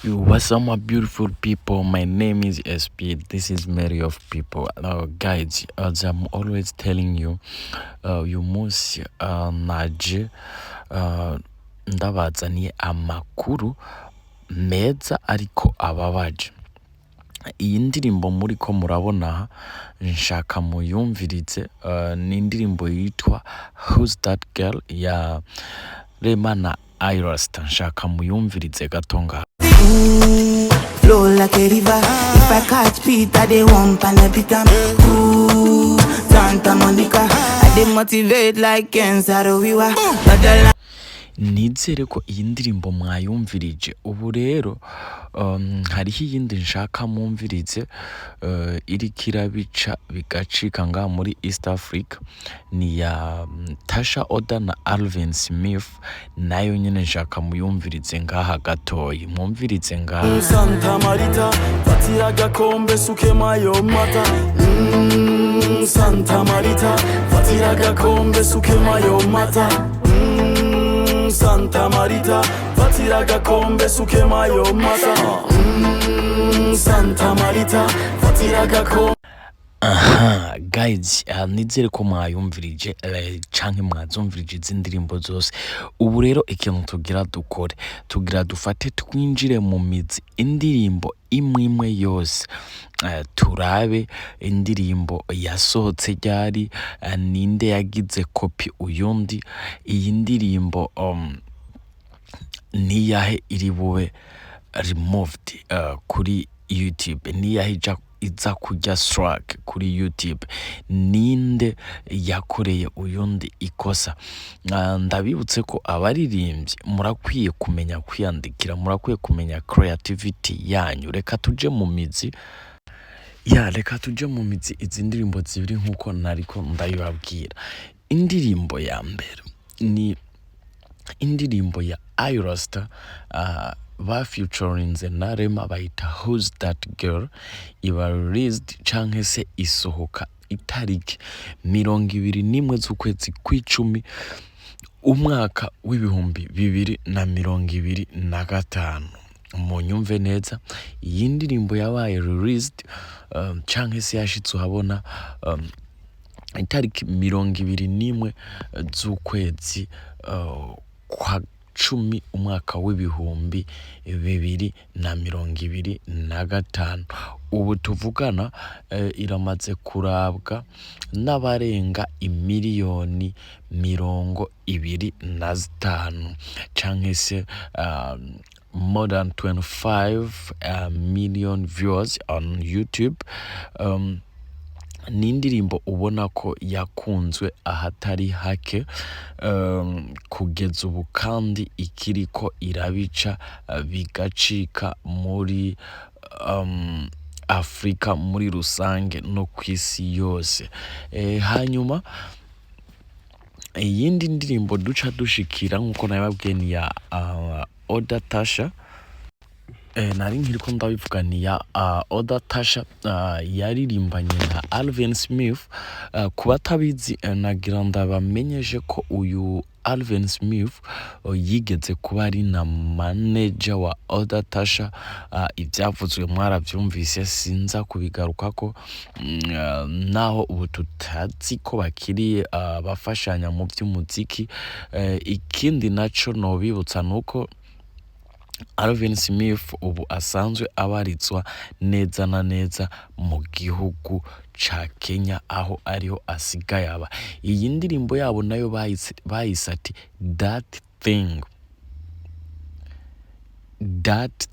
What's up, my beautiful people? My name is SP. This is Mary of People. Guys, as I'm always telling you, you must naje ndabazaniye amakuru meza ariko ababaje. Iyi ndirimbo muriko murabona aha nshaka muyumvirize, ni indirimbo yitwa Who's That Girl ya Rema na Irasta. Nshaka muyumvirize gato ngaho. Flow like a river. If I catch Peter, they won't panic. Ooh, Santa Monica. I dey motivate like cancer. Nizere ko iyi ndirimbo mwayumvirije. Ubu rero hariho iyindi nshaka mumvirize, iriko irabica bigacika ngaha muri East Africa, ni ya Tasha Oda na Alvin Smith, nayo nyene nshaka muyumvirize ngaha gatoyi. Mwumvirize ngaha. Santa Marita, fatira gakombe suke mayo mata. Santa Marita, fatira gakombe suke mayo mata. Santa Marita, fatira gakombe suke mayo mata. Santa Marita, fatira gakombe. Aha, guys, nizere ko mwayumvirije canke mwazumvirije izi ndirimbo zose. Ubu rero ikintu tugira dufate twinjire mu mizi indirimbo imwe yose, turabe indirimbo yasohotse ryari, ninde yagize kopi uyundi, iyi ndirimbo niyahe iri bube removed kuri YouTube, niyahe iza kujya strike kuri YouTube, ninde yakoreye uyundi ikosa. Ndabibutse ko abaririmbyi murakwiye kumenya kwiyandikira, murakwiye kumenya creativity yanyu. Reka tuje mu mizi izi ndirimbo zibiri nkuko nariko ndabibabwira. Indirimbo ya mbere ni indirimbo ya Irasta, ba featurinze na Rema, bayita Who's That Girl. Iba released canke se isohoka itariki 21 z'ukwezi kw'icumi umwaka w'ibihumbi 2025. Munyumve neza, iyi ndirimbo yabaye released canke se yashitse uhabona itariki 21 z'ukwezi kwa cumi umwaka w'ibihumbi 2025. Ubu tuvugana iramaze kurabwa n'abarenga imiliyoni 25 canke se more than 25 million viewers on YouTube. Ni indirimbo ubona ko yakunzwe ahatari hake kugeza ubu, kandi ikiriko irabica bigacika muri Afrika muri rusange no kwisi yose. Hanyuma iyindi ndirimbo duca dushikira nkuko nababwiye ni ya Oda Tasha. Nari nkiriko ndabivuga ni ya Oda Tasha, yaririmbanye na Alvin Smith. Kuba tabizi, nagira ndabamenyeshe ko uyu Alvin Smith yigeze kuba ari na manager wa Oda Tasha. Ibyavuzwe mwarabyumvise, sinza kubigarukako, naho ubu tutazi ko bakiriye bafashanya mu by'umuziki. Ikindi naco nobibutsa nuko Alvin Smith ubu asanzwe abarizwa neza na neza mu gihugu ca Kenya, aho ariho asigaye aba. Iyi ndirimbo yabo nayo bayise ati That Thing. That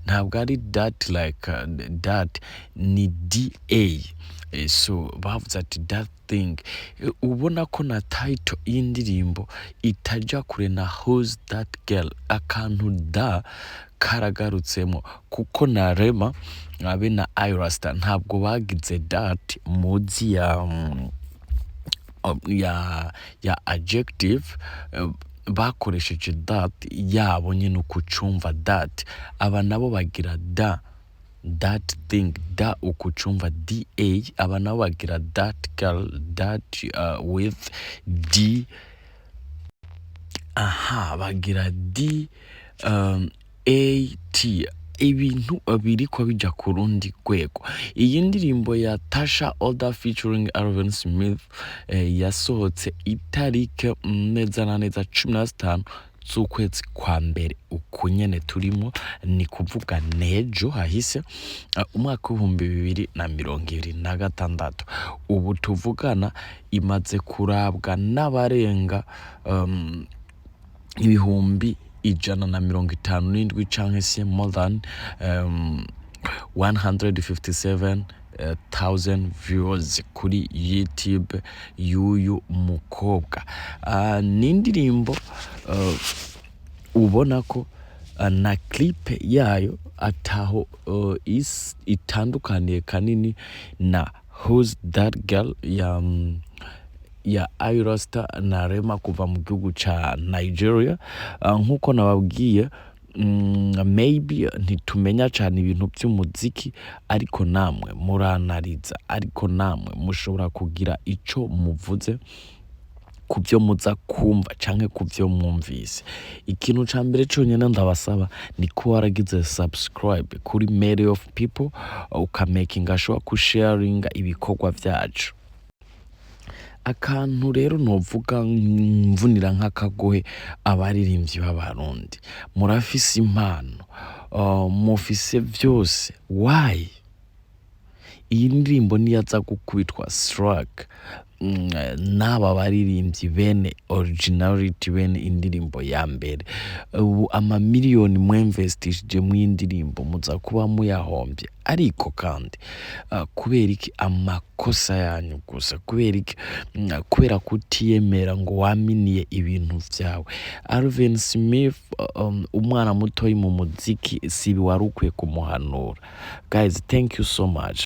ntabwo ari that like that, ni DA. So bavuze ati That Thing. Ubona ko na title y'indirimbo itaja kure na Who's That Girl, akantu da karagarutsemo, kuko na Rema abe na Irasta ntabwo bagize that muzi ya adjective, bakoresheje that yabo nyine ukucumva that. Aba nabo bagira That Thing, da ukucumva DA. Aba nabo bagira That Girl, that with D. Aha, bagira D AT ibintu biriko bija ku rundi rwego. Iyi ndirimbo ya Tasha Oda featuring Alvin Smith yasohotse itarike neza na neza 15 z'ukwezi kwa mbere uku nyene turimo, ni kuvuga nejo hahise umwaka w'2026. Ubu tuvugana imaze kurabwa n'abarenga ibihumbi 157 canke se more than 157,000 viewers kuri YouTube y'uyu mukobwa. N'indirimbo ubona ko na clip yayo ataho itandukaniye kanini na Who's That Girl ya Ayra Starr na Rema kuva mu gihugu ca Nigeria. Nkuko nababwiye maybe ntitumenya cyane ibintu by'umuziki, ariko namwe muranariza, ariko namwe mushobora kugira ico muvuze kubyo muza kumva canke kubyo mwumvise. Ikintu ca mbere cyonyene ndabasaba ni ko waragize subscribe kuri Mary of People, ukamakinga sure ku sharinga ibikorwa vyacu. Akantu rero novuga mvunira nk'akagohe abaririmbyi b'abarundi, murafise impano, mufise vyose, why iyi ndirimbo niyaza gukubitwa strike n'aba baririmbyi bene originality, bene indirimbo ya mbere, ubu amamiliyoni mwinvestishije mu indirimbo muza kuba muyahombye. Ariko kandi kubera iki amakosa yanyu gusa, kubera kutiyemera ngo waminiye ibintu vyawe. Alvin Smith umwana mutoyi mu muziki sibi wari ukwiye kumuhanura. Guys, thank you so much.